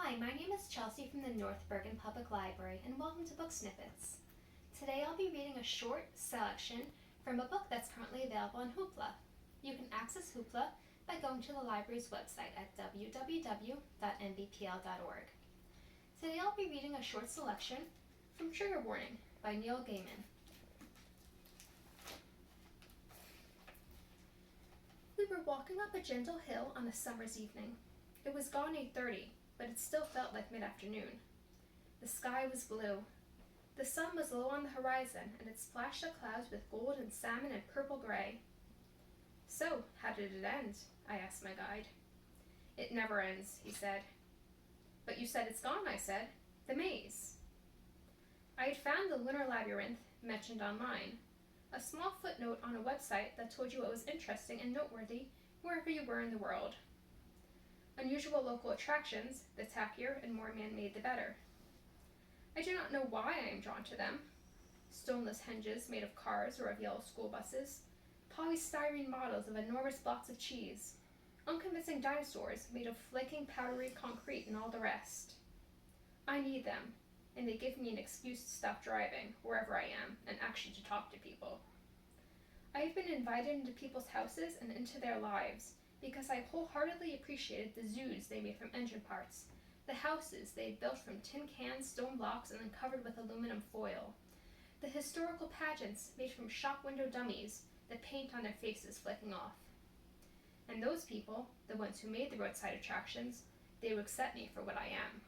Hi, my name is Chelsea from the North Bergen Public Library, and welcome to Book Snippets. Today I'll be reading a short selection from a book that's currently available on Hoopla. You can access Hoopla by going to the library's website at www.nbpl.org. Today I'll be reading a short selection from Trigger Warning by Neil Gaiman. We were walking up a gentle hill on a summer's evening. It was gone 8:30, but it still felt like mid-afternoon. The sky was blue. The sun was low on the horizon, and it splashed the clouds with gold and salmon and purple gray. "So, how did it end?" I asked my guide. "It never ends," he said. "But you said it's gone," I said. "The maze." I had found the lunar labyrinth mentioned online, a small footnote on a website that told you what was interesting and noteworthy wherever you were in the world. Unusual local attractions, the tackier and more man-made the better. I do not know why I am drawn to them. Stoneless hinges made of cars or of yellow school buses, polystyrene models of enormous blocks of cheese, unconvincing dinosaurs made of flaking powdery concrete, and all the rest. I need them, and they give me an excuse to stop driving, wherever I am, and actually to talk to people. I have been invited into people's houses and into their lives, because I wholeheartedly appreciated the zoos they made from engine parts, the houses they had built from tin cans, stone blocks, and then covered with aluminum foil, the historical pageants made from shop window dummies, the paint on their faces flicking off. And those people, the ones who made the roadside attractions, they would accept me for what I am.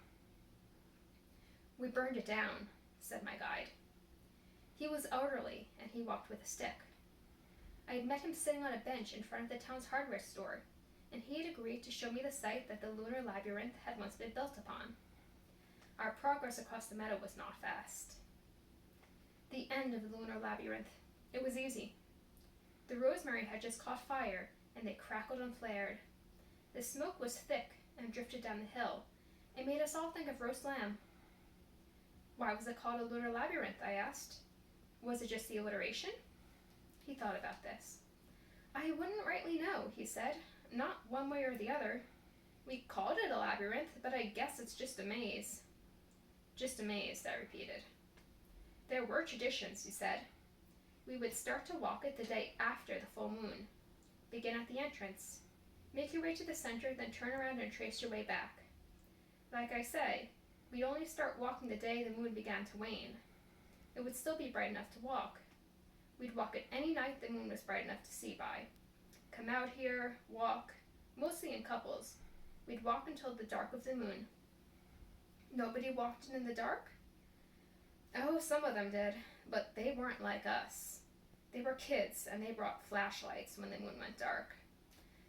"We burned it down," said my guide. He was elderly, and he walked with a stick. I had met him sitting on a bench in front of the town's hardware store, and he had agreed to show me the site that the lunar labyrinth had once been built upon. Our progress across the meadow was not fast. The end of the lunar labyrinth. It was easy. The rosemary had just caught fire, and they crackled and flared. The smoke was thick and drifted down the hill. It made us all think of roast lamb. "Why was it called a lunar labyrinth?" I asked. "Was it just the alliteration?" He thought about this. "I wouldn't rightly know," he said. "Not one way or the other. We called it a labyrinth, but I guess it's just a maze." "Just a maze," I repeated. "There were traditions," he said. "We would start to walk it the day after the full moon. Begin at the entrance. Make your way to the center, then turn around and trace your way back. Like I say, we'd only start walking the day the moon began to wane. It would still be bright enough to walk. We'd walk it any night the moon was bright enough to see by. Come out here, walk, mostly in couples. We'd walk until the dark of the moon." "Nobody walked in the dark?" "Oh, some of them did, but they weren't like us. They were kids, and they brought flashlights when the moon went dark.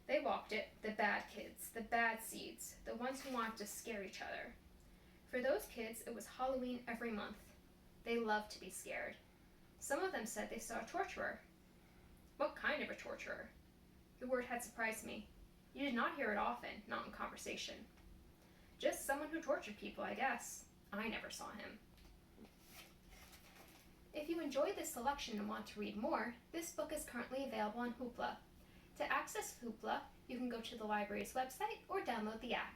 They walked it, the bad kids, the bad seeds, the ones who wanted to scare each other. For those kids, it was Halloween every month. They loved to be scared. Some of them said they saw a torturer." "What kind of a torturer?" The word had surprised me. You did not hear it often, not in conversation. "Just someone who tortured people, I guess. I never saw him." If you enjoyed this selection and want to read more, this book is currently available on Hoopla. To access Hoopla, you can go to the library's website or download the app.